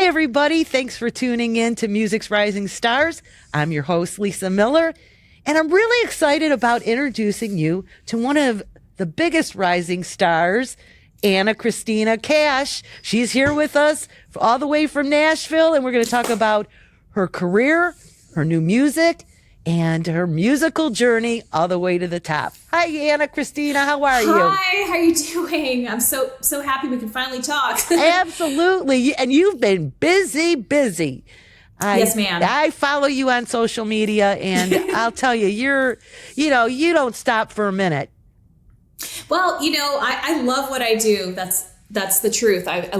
everybody. Thanks for tuning in to Music's Rising Stars. I'm your host, Lisa Miller, and I'm really excited about introducing you to one of the biggest rising stars, Anna Cristina Cash. She's here with us all the way from Nashville, and we're going to talk about her career, her new music, and her musical journey all the way to the top. Hi, Anna Cristina. How are you? Hi, how are you doing? I'm so happy we can finally talk. Absolutely. And you've been busy. Yes, ma'am. I follow you on social media, and I'll tell you, you don't stop for a minute. Well, I love what I do. That's the truth. I've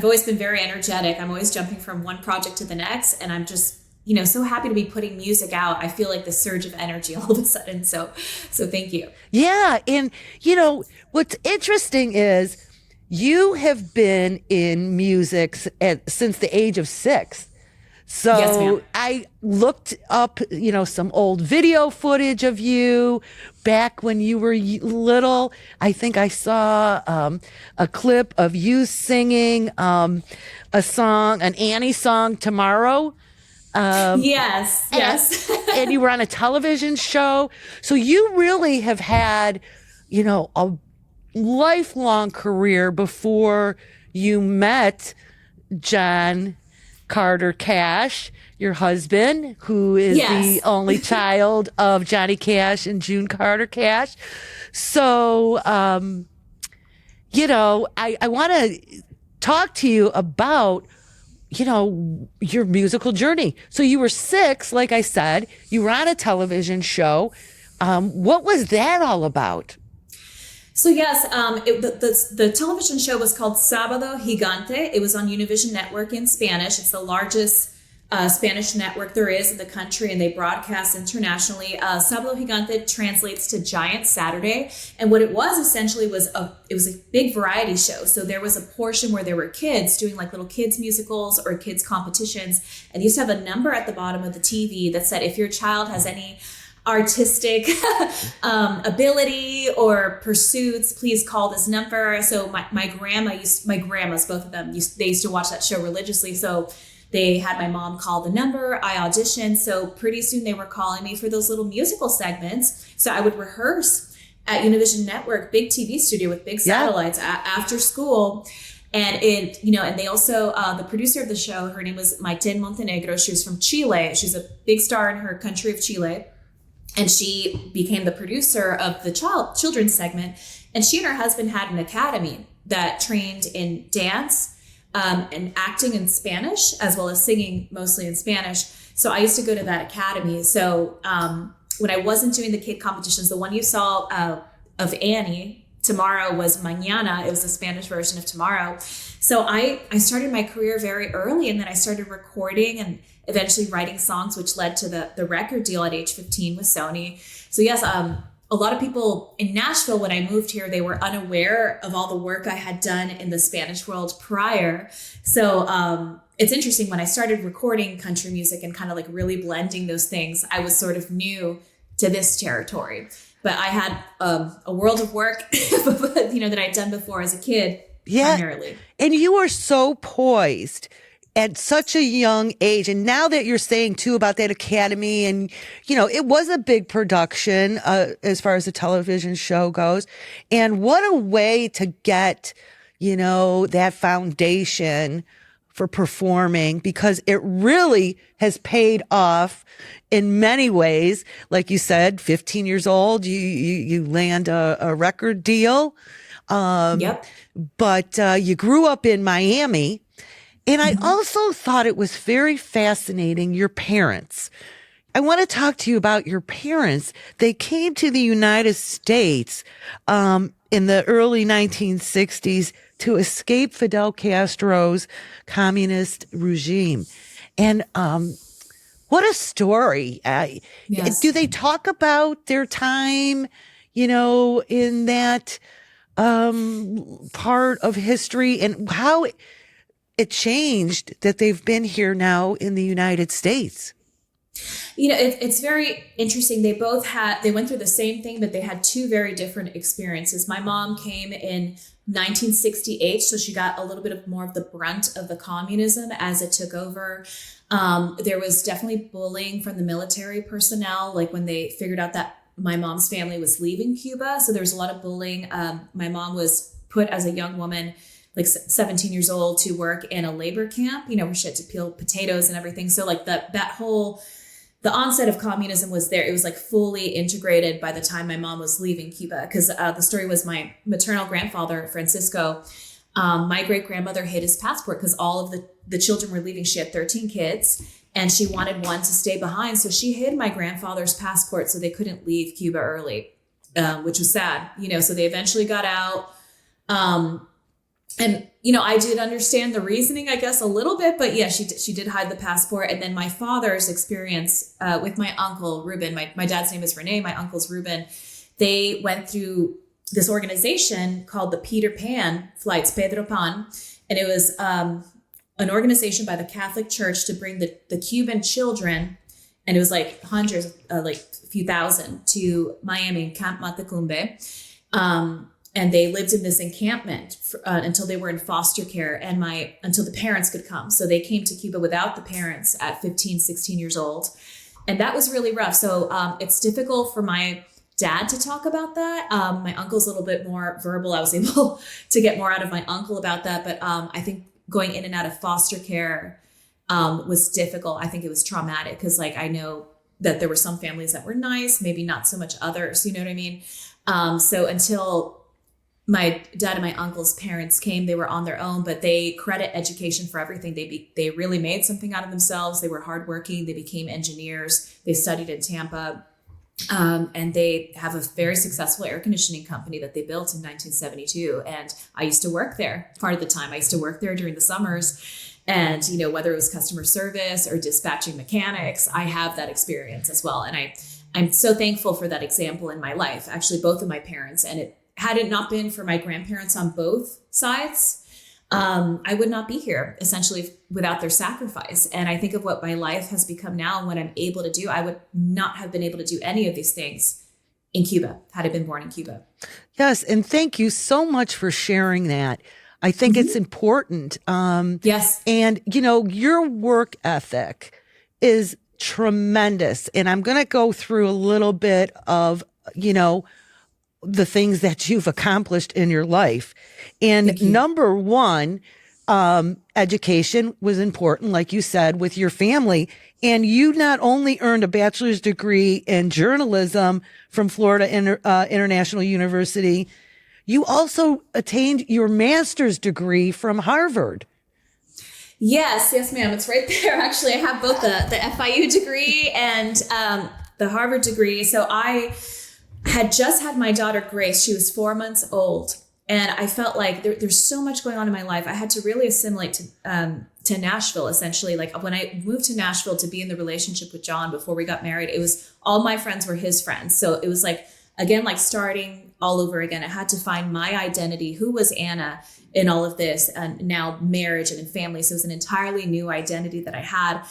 always been very energetic. I'm always jumping from one project to the next, and I'm just so happy to be putting music out. I feel like the surge of energy all of a sudden. So thank you. Yeah. And, what's interesting is you have been in music since the age of 6. So yes, ma'am. I looked up, some old video footage of you back when you were little. I think I saw a clip of you singing an Annie song, Tomorrow. Yes. And you were on a television show. So you really have had, a lifelong career before you met John Carter Cash, your husband, who is the only child of Johnny Cash and June Carter Cash. So, I want to talk to you about your musical journey. So you were 6, like I said, you were on a television show. What was that all about? So yes, the television show was called Sábado Gigante. It was on Univision Network in Spanish. It's the largest Spanish network there is in the country, and they broadcast internationally. Sábado Gigante translates to Giant Saturday, and what it was essentially was a big variety show. So there was a portion where there were kids doing like little kids musicals or kids competitions, and they used to have a number at the bottom of the TV that said, if your child has any artistic ability or pursuits, please call this number. So my grandmas, both of them, they used to watch that show religiously. So they had my mom call the number. I auditioned. So pretty soon they were calling me for those little musical segments. So I would rehearse at Univision Network, big TV studio with big satellites after school. And and they also, the producer of the show, her name was Maite Montenegro. She was from Chile. She's a big star in her country of Chile. And she became the producer of the children's segment. And she and her husband had an academy that trained in dance, and acting in Spanish, as well as singing mostly in Spanish. So I used to go to that academy. So when I wasn't doing the kid competitions, the one you saw of Annie, Tomorrow, was Mañana. It was the Spanish version of Tomorrow. So I started my career very early, and then I started recording and eventually writing songs, which led to the record deal at age 15 with Sony. So yes, a lot of people in Nashville, when I moved here, they were unaware of all the work I had done in the Spanish world prior. So it's interesting, when I started recording country music and kind of like really blending those things, I was sort of new to this territory. But I had a world of work that I'd done before as a kid, primarily. And you are so poised at such a young age. And now that you're saying too about that academy, and, it was a big production as far as the television show goes. And what a way to get, that foundation for performing, because it really has paid off in many ways. Like you said, 15 years old, you land a record deal. Yep. But you grew up in Miami. And I also thought it was very fascinating, your parents. I want to talk to you about your parents. They came to the United States in the early 1960s to escape Fidel Castro's communist regime. And what a story. Yes. Do they talk about their time, in that part of history, and how it changed that they've been here now in the United States? It's very interesting. They went through the same thing, but they had two very different experiences. My mom came in 1968. So she got a little bit of more of the brunt of the communism as it took over. There was definitely bullying from the military personnel, like when they figured out that my mom's family was leaving Cuba. So there was a lot of bullying. My mom was put as a young woman, like 17 years old, to work in a labor camp, where she had to peel potatoes and everything. So like the onset of communism was there. It was like fully integrated by the time my mom was leaving Cuba. Because the story was my maternal grandfather, Francisco, my great grandmother hid his passport because all of the children were leaving. She had 13 kids and she wanted one to stay behind. So she hid my grandfather's passport so they couldn't leave Cuba early, which was sad, so they eventually got out. And, I did understand the reasoning, I guess, a little bit, but yeah, she did hide the passport. And then my father's experience with my uncle, Ruben, my dad's name is Renee, my uncle's Ruben. They went through this organization called the Peter Pan Flights, Pedro Pan. And it was an organization by the Catholic Church to bring the Cuban children, and it was like hundreds, like a few thousand, to Miami, Camp Matecumbe. And they lived in this encampment until they were in foster care and until the parents could come. So they came to Cuba without the parents at 15, 16 years old. And that was really rough. So it's difficult for my dad to talk about that. My uncle's a little bit more verbal. I was able to get more out of my uncle about that. But I think going in and out of foster care was difficult. I think it was traumatic because I know that there were some families that were nice, maybe not so much others, you know what I mean? So until my dad and my uncle's parents came, they were on their own, but they credit education for everything. They really made something out of themselves. They were hardworking. They became engineers. They studied in Tampa. And they have a very successful air conditioning company that they built in 1972. And I used to work there part of the time. I used to work there during the summers. And, whether it was customer service or dispatching mechanics, I have that experience as well. And I'm so thankful for that example in my life, actually, both of my parents. And had it not been for my grandparents on both sides, I would not be here essentially without their sacrifice. And I think of what my life has become now and what I'm able to do. I would not have been able to do any of these things in Cuba had I been born in Cuba. Yes. And thank you so much for sharing that. I think it's important. Yes. And, your work ethic is tremendous. And I'm going to go through a little bit of, the things that you've accomplished in your life. And number one, education was important, like you said, with your family. And you not only earned a bachelor's degree in journalism from Florida International University, you also attained your master's degree from Harvard. Yes, ma'am. It's right there. Actually, I have both the FIU degree and the Harvard degree. So I had just had my daughter Grace. She was 4 months old. And I felt like there's so much going on in my life. I had to really assimilate to Nashville, essentially. Like when I moved to Nashville to be in the relationship with John before we got married, it was all my friends were his friends. So it was like starting all over again. I had to find my identity. Who was Anna in all of this? And now marriage and in family. So it was an entirely new identity that I had.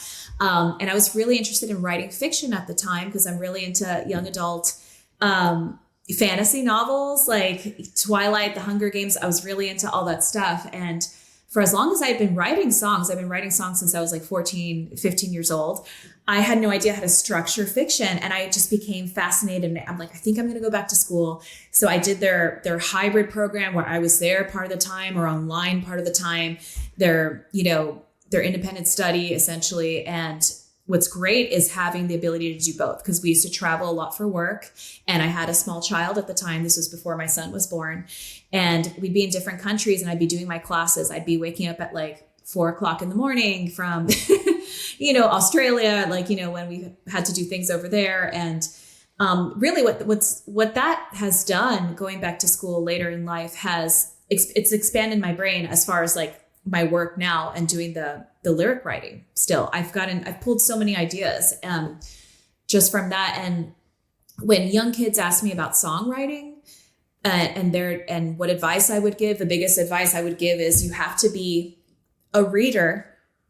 And I was really interested in writing fiction at the time because I'm really into young adult fantasy novels like Twilight, The Hunger Games. I was really into all that stuff. And for as long as I've been writing songs since I was like 14, 15 years old. I had no idea how to structure fiction. And I just became fascinated. And I'm like, I think I'm going to go back to school. So I did their hybrid program where I was there part of the time or online part of the time, their independent study essentially. And what's great is having the ability to do both because we used to travel a lot for work and I had a small child at the time. This was before my son was born and we'd be in different countries and I'd be doing my classes. I'd be waking up at like 4:00 in the morning from, Australia, when we had to do things over there. And really what that has done going back to school later in life it's expanded my brain as far as like my work now and doing the lyric writing still. I've pulled so many ideas just from that. And when young kids ask me about songwriting and what advice I would give, the biggest advice I would give is you have to be a reader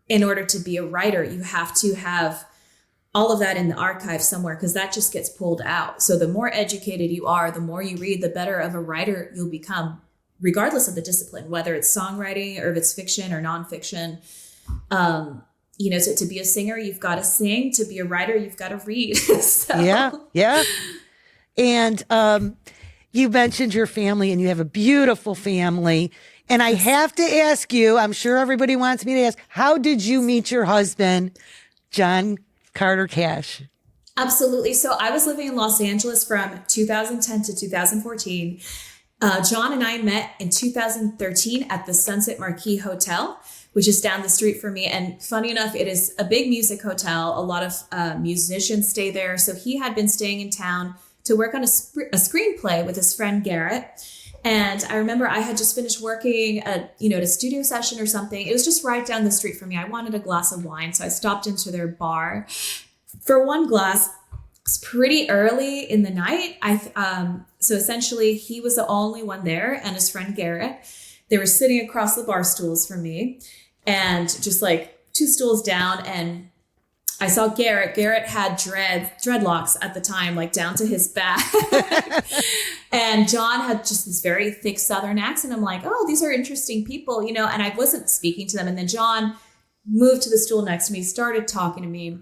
in order to be a writer. You have to have all of that in the archive somewhere because that just gets pulled out. So the more educated you are, the more you read, the better of a writer you'll become regardless of the discipline, whether it's songwriting or if it's fiction or nonfiction. So to be a singer, you've got to sing. To be a writer, you've got to read. So. Yeah. And you mentioned your family, and you have a beautiful family. And I have to ask you, I'm sure everybody wants me to ask, how did you meet your husband, John Carter Cash? Absolutely. So I was living in Los Angeles from 2010 to 2014. John and I met in 2013 at the Sunset Marquis Hotel, which is down the street from me. And funny enough, it is a big music hotel. A lot of musicians stay there. So he had been staying in town to work on a screenplay with his friend Garrett. And I remember I had just finished working at a studio session or something. It was just right down the street from me. I wanted a glass of wine. So I stopped into their bar for one glass. It's pretty early in the night. So essentially he was the only one there, and his friend Garrett. They were sitting across the bar stools from me, and just like 2 stools down. And I saw Garrett. Garrett had dreadlocks at the time, like down to his back. And John had just this very thick Southern accent. I'm like, oh, these are interesting people, and I wasn't speaking to them. And then John moved to the stool next to me, started talking to me.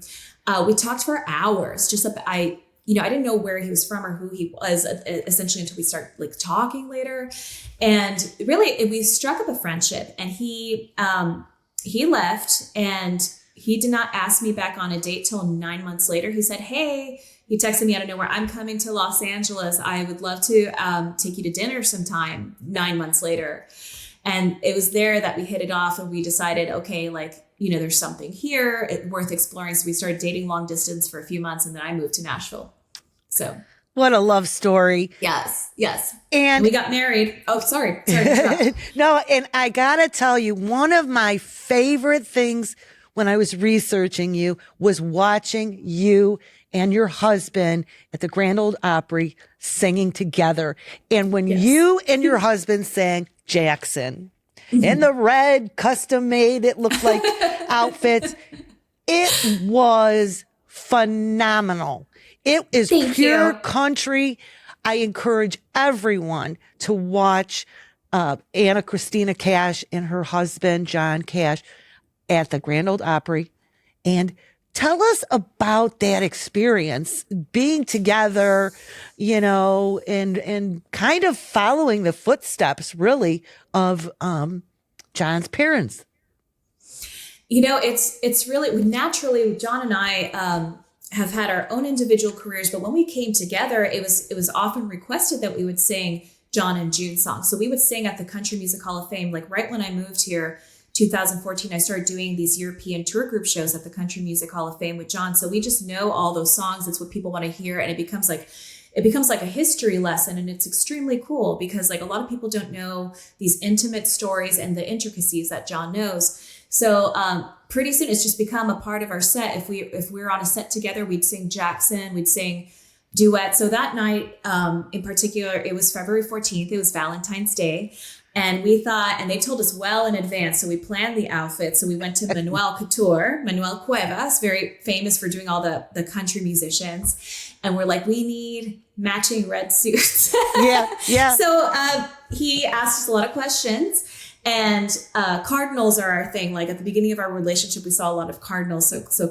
We talked for hours. I didn't know where he was from or who he was essentially until we started like talking later. And really we struck up a friendship, and he left, and he did not ask me back on a date till 9 months later. He said, hey, he texted me out of nowhere, I'm coming to Los Angeles. I would love to take you to dinner sometime. 9 months later. And it was there that we hit it off, and we decided, okay, there's something here worth exploring. So we started dating long distance for a few months, and then I moved to Nashville. So what a love story. Yes. And we got married. Oh, sorry. No, and I gotta tell you, one of my favorite things when I was researching you was watching you and your husband at the Grand Ole Opry singing together. And when you and your husband sang Jackson, in the red custom made, it looked like outfits, it was phenomenal. It is pure country. I encourage everyone to watch Cristina Cash and her husband, John Cash, at the Grand Ole Opry. And tell us about that experience, being together, and kind of following the footsteps, really, of John's parents. It's really naturally, John and I have had our own individual careers, but when we came together, it was often requested that we would sing John and June songs. So we would sing at the Country Music Hall of Fame. Like right when I moved here, 2014, I started doing these European tour group shows at the Country Music Hall of Fame with John. So we just know all those songs. It's what people want to hear. And it becomes like a history lesson. And it's extremely cool because like a lot of people don't know these intimate stories and the intricacies that John knows. So pretty soon it's just become a part of our set. If we were on a set together, we'd sing Jackson, we'd sing duet. So that night in particular, it was February 14th. It was Valentine's Day. And we thought, and they told us well in advance. So we planned the outfit. So we went to Manuel Cuevas, very famous for doing all the country musicians. And we're like, we need matching red suits. Yeah. So he asked us a lot of questions. And cardinals are our thing. Like at the beginning of our relationship, we saw a lot of cardinals. So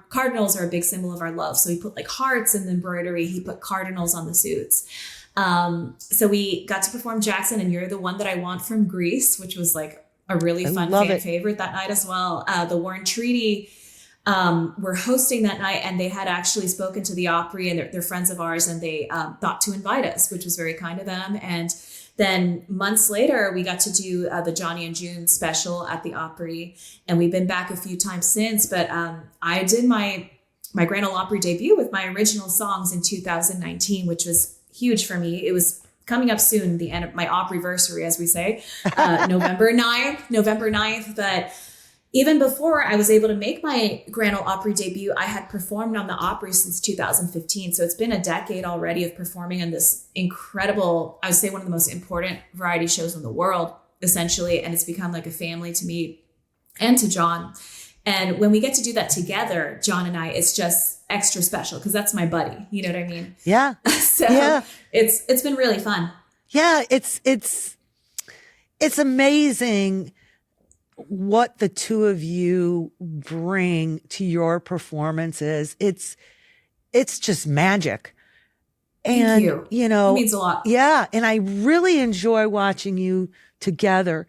cardinals are a big symbol of our love. So he put like hearts in the embroidery. He put cardinals on the suits. So we got to perform Jackson and You're the One That I Want from Greece, which was like a really fun fan favorite that night as well. The Warren Treaty were hosting that night, and they had actually spoken to the Opry, and they're friends of ours, and they thought to invite us, which was very kind of them. And then months later, we got to do the Johnny and June special at the Opry, and we've been back a few times since. But I did my Grand Ole Opry debut with my original songs in 2019, which was huge for me. It was coming up soon, the end of my Opryversary, as we say, November 9th. But even before I was able to make my Grand Ole Opry debut, I had performed on the Opry since 2015. So it's been a decade already of performing in this incredible, I would say one of the most important variety shows in the world, essentially. And it's become like a family to me and to John. And when we get to do that together, John and I, it's just extra special because that's my buddy. You know what I mean? Yeah. So yeah. It's been really fun. Yeah. It's it's amazing what the two of you bring to your performances. It's just magic. Thank And, you. It means a lot. yeah, and I really enjoy watching you together.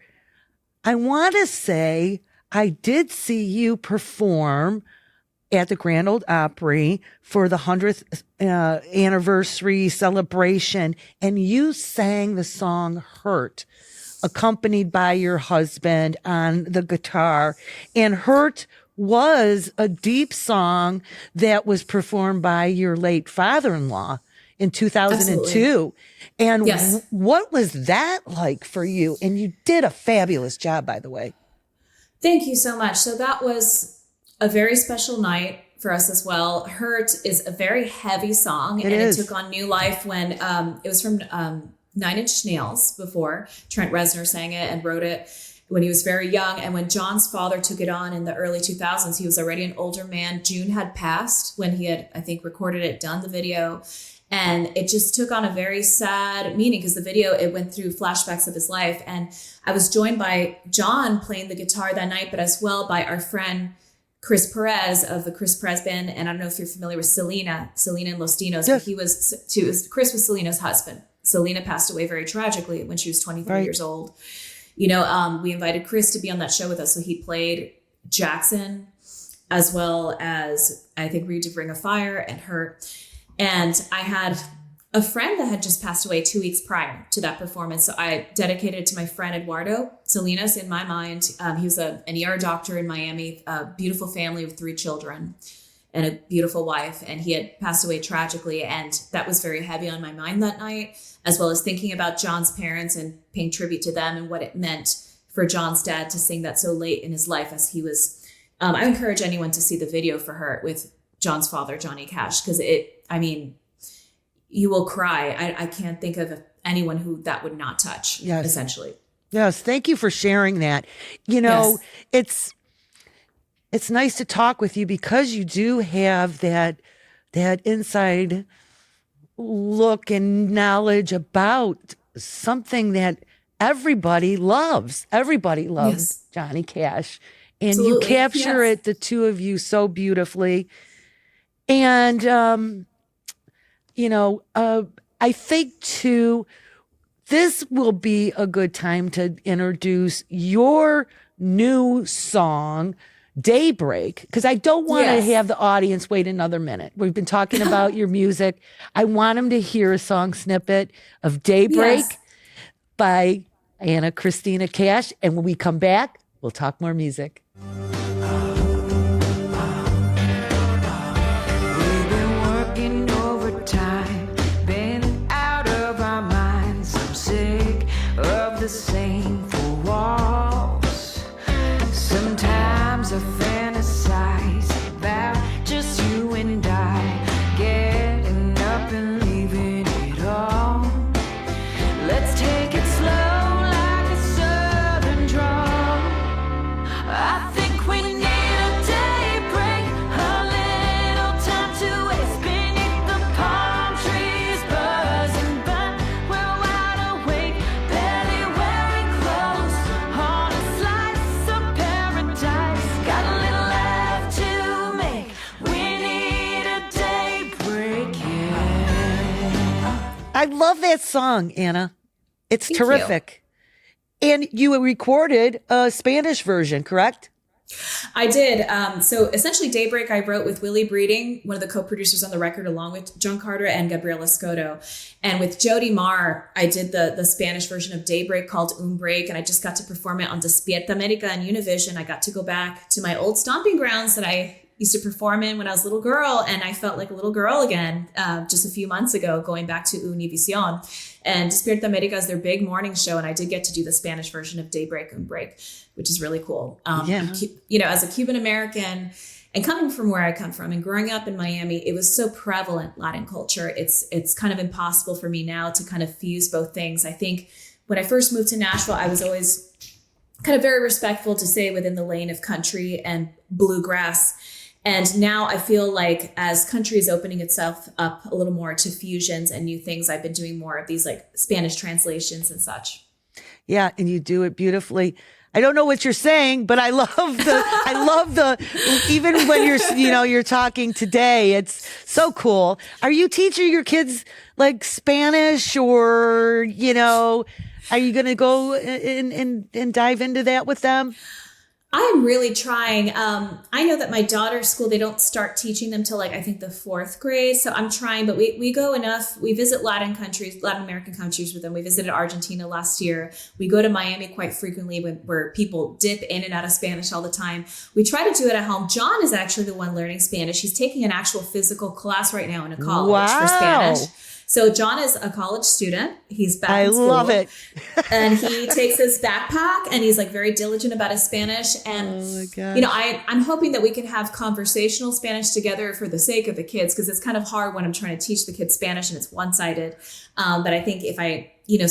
I want to say I did see you perform at the Grand Ole Opry for the 100th anniversary celebration, and you sang the song Hurt, accompanied by your husband on the guitar. And Hurt was a deep song that was performed by your late father-in-law in 2002. Absolutely. And Yes. what was that like for you? And you did a fabulous job, by the way. Thank you so much. So that was a very special night for us as well. Hurt is a very heavy song, It and is. it took on new life when it was from Nine Inch Nails before. Trent Reznor sang it and wrote it when he was very young. And when John's father took it on in the early 2000s, he was already an older man. June had passed when he had, I think, recorded it, done the video. And it just took on a very sad meaning because the video, it went through flashbacks of his life. And I was joined by John playing the guitar that night, but as well by our friend Chris Perez of the Chris Perez Band. And I don't know if you're familiar with Selena and Los Dinos, Yes. but Chris was Selena's husband. Selena passed away very tragically when she was 23 Right. years old. We invited Chris to be on that show with us. So he played Jackson, as well as I think Read to Bring a Fire and Hurt. And I had a friend that had just passed away 2 weeks prior to that performance. So I dedicated it to my friend Eduardo Salinas in my mind. He was an ER doctor in Miami, a beautiful family with 3 children and a beautiful wife. And he had passed away tragically. And that was very heavy on my mind that night, as well as thinking about John's parents and paying tribute to them and what it meant for John's dad to sing that so late in his life as he was. I encourage anyone to see the video for Hurt with John's father, Johnny Cash, because you will cry. I can't think of anyone who that would not touch, Yes. essentially. Yes, thank you for sharing that. Yes. It's nice to talk with you because you do have that inside look and knowledge about something that everybody loves. Everybody loves Yes. Johnny Cash. And you Absolutely. capture Yes. it, the two of you, so beautifully. And I think too, this will be a good time to introduce your new song, Daybreak, because I don't want to Yes. have the audience wait another minute. We've been talking about your music. I want them to hear a song snippet of Daybreak Yes. by Anna Cristina Cash. And when we come back, we'll talk more music. We've been working overtime, been out of our minds. I'm sick of the same four walls. Sometimes I fantasize about just you and I, getting up and leaving it all. Let's take it slow like a southern drawl. I think we need a daybreak, a little time to waste beneath the palm trees, buzzing, but we're wide awake, barely wearing clothes, on a slice of paradise. Got a little left to make. We need a daybreak, yeah. I love that song, Anna. It's Thank you. terrific. And you recorded a Spanish version, correct? I did. So essentially Daybreak I wrote with Willie Breeding, one of the co-producers on the record, along with John Carter and Gabriela Escoto. And with Jody Marr, I did the Spanish version of Daybreak called Un Break, and I just got to perform it on Despierta America and Univision. I got to go back to my old stomping grounds that I used to perform in when I was a little girl, and I felt like a little girl again just a few months ago, going back to Univision. And Despierta America is their big morning show, and I did get to do the Spanish version of Daybreak and Break, which is really cool. Yeah. As a Cuban American and coming from where I come from and growing up in Miami, it was so prevalent, Latin culture. It's kind of impossible for me now to kind of fuse both things. I think when I first moved to Nashville, I was always kind of very respectful to stay within the lane of country and bluegrass. And now I feel like as country is opening itself up a little more to fusions and new things, I've been doing more of these like Spanish translations and such. Yeah, and you do it beautifully. I don't know what you're saying, but I love even when you're talking today, it's so cool. Are you teaching your kids like Spanish, or, are you going to go and dive into that with them? I'm really trying. I know that my daughter's school, they don't start teaching them till I think the 4th grade. So I'm trying, but we go enough. We visit Latin American countries with them. We visited Argentina last year. We go to Miami quite frequently where people dip in and out of Spanish all the time. We try to do it at home. John is actually the one learning Spanish. He's taking an actual physical class right now in a college for Spanish. So John is a college student. He's back in school. I love it. And he takes his backpack and he's very diligent about his Spanish. And, I'm hoping that we can have conversational Spanish together for the sake of the kids, because it's kind of hard when I'm trying to teach the kids Spanish and it's one-sided. But I think if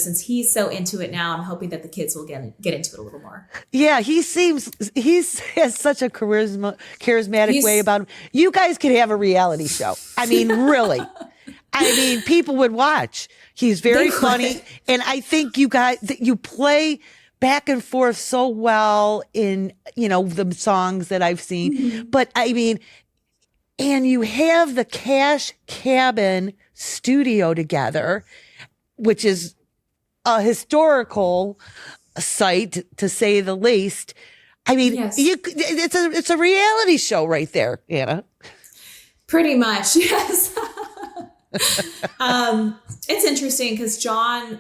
since he's so into it now, I'm hoping that the kids will get into it a little more. Yeah, he has such a charismatic way about him. You guys could have a reality show. I mean, really. People would watch. He's very funny. And I think you play back and forth so well in, the songs that I've seen. Mm-hmm. But and you have the Cash Cabin studio together, which is a historical site, to say the least. Yes. It's a reality show right there, Anna. Pretty much, yes. It's interesting because John,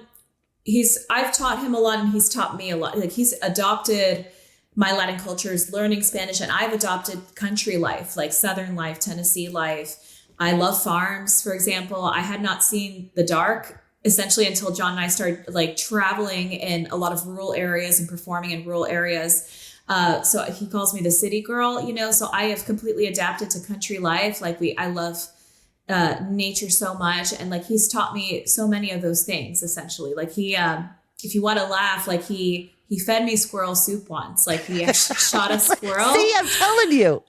I've taught him a lot and he's taught me a lot. He's adopted my Latin cultures, learning Spanish, and I've adopted country life, like Southern life, Tennessee life. I love farms, for example. I had not seen the dark essentially until John and I started traveling in a lot of rural areas and performing in rural areas. So he calls me the city girl, so I have completely adapted to country life. I love nature so much, and he's taught me so many of those things essentially. He if you want to laugh, he fed me squirrel soup once. He actually shot a squirrel. See, I'm telling you.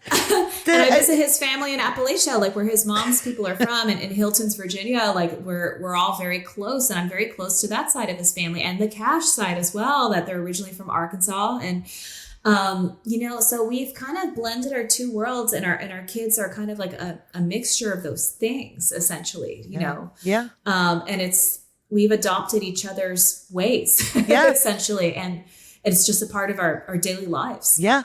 And I visit his family in Appalachia, where his mom's people are from, and in Hiltons, Virginia. We're all very close, and I'm very close to that side of his family and the Cash side as well, that they're originally from Arkansas. And so we've kind of blended our two worlds, and our kids are kind of a mixture of those things, essentially, Yeah. And we've adopted each other's ways, essentially. And it's just a part of our daily lives. Yeah.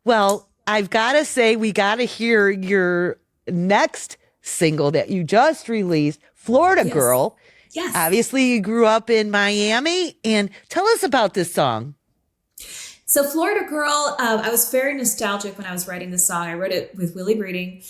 Well, I've got to say, we got to hear your next single that you just released, Florida Girl. Yes. Obviously, you grew up in Miami, and tell us about this song. So Florida Girl, I was very nostalgic when I was writing this song. I wrote it with Willie Breeding.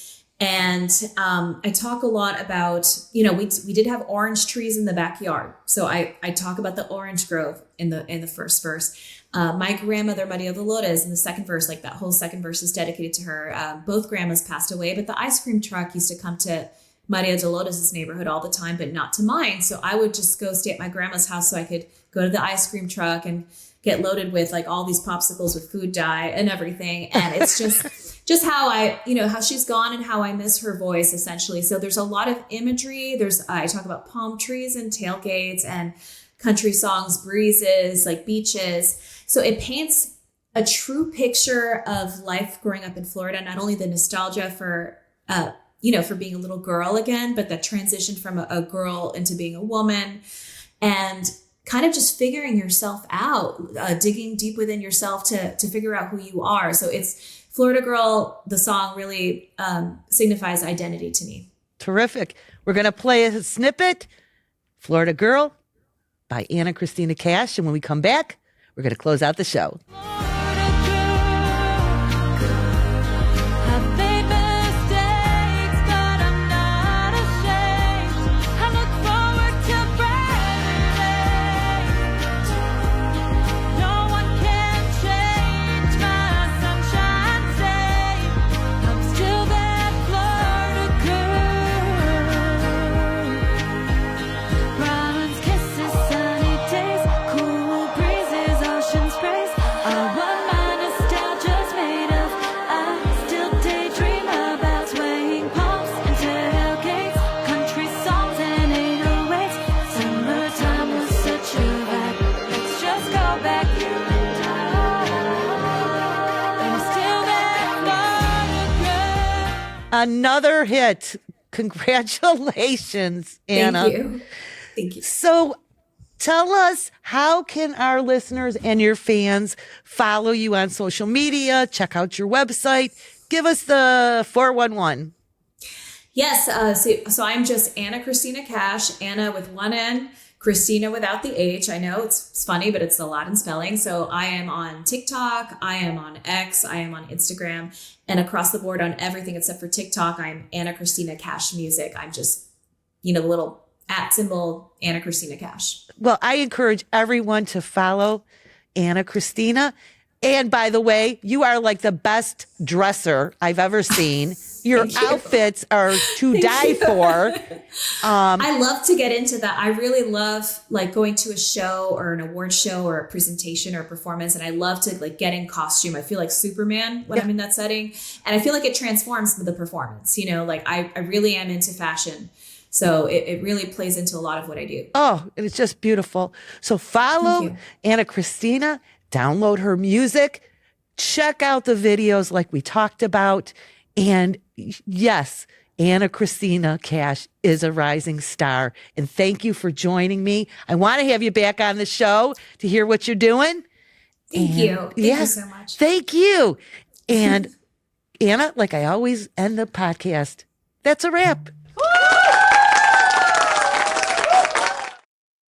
And I talk a lot about, we did have orange trees in the backyard. So I talk about the orange grove in the first verse. My grandmother, Maria Dolores, in the second verse, that whole second verse is dedicated to her. Both grandmas passed away, but the ice cream truck used to come to Maria Dolores' neighborhood all the time, but not to mine. So I would just go stay at my grandma's house so I could go to the ice cream truck and get loaded with all these popsicles with food dye and everything. And it's just how how she's gone and how I miss her voice, essentially. So there's a lot of imagery. I talk about palm trees and tailgates and country songs, breezes, beaches. So it paints a true picture of life growing up in Florida, not only the nostalgia for being a little girl again, but that transition from a girl into being a woman, and kind of just figuring yourself out, digging deep within yourself to figure out who you are. So it's Florida Girl, the song, really signifies identity to me. Terrific. We're going to play a snippet, Florida Girl by Anna Cristina Cash. And when we come back, we're going to close out the show. Kisses, sunny days, cool breezes, ocean sprays. I Another hit. Congratulations, Anna. Thank you. Thank you. So tell us, how can our listeners and your fans follow you on social media, check out your website? Give us the 411. Yes. So I'm just Anna Cristina Cash, Anna with one N, Cristina without the H. I know it's funny, but it's a lot in spelling. So I am on TikTok, I am on X, I am on Instagram, and across the board on everything except for TikTok, I'm Anna Cristina Cash Music. I'm just, the little @ symbol, Anna Cristina Cash. Well, I encourage everyone to follow Anna Cristina. And by the way, you are like the best dresser I've ever seen. Your outfits are to die for. I love to get into that. I really love like going to a show or an award show or a presentation or a performance. And I love to like get in costume. I feel like Superman when I'm in that setting. And I feel like it transforms the performance. Like I really am into fashion. So it really plays into a lot of what I do. Oh, and it's just beautiful. So follow Anna Cristina, download her music, check out the videos like we talked about. And yes, Anna Cristina Cash is a rising star. And thank you for joining me. I want to have you back on the show to hear what you're doing. Thank you. Thank you so much. Thank you. And Anna, like I always end the podcast, that's a wrap.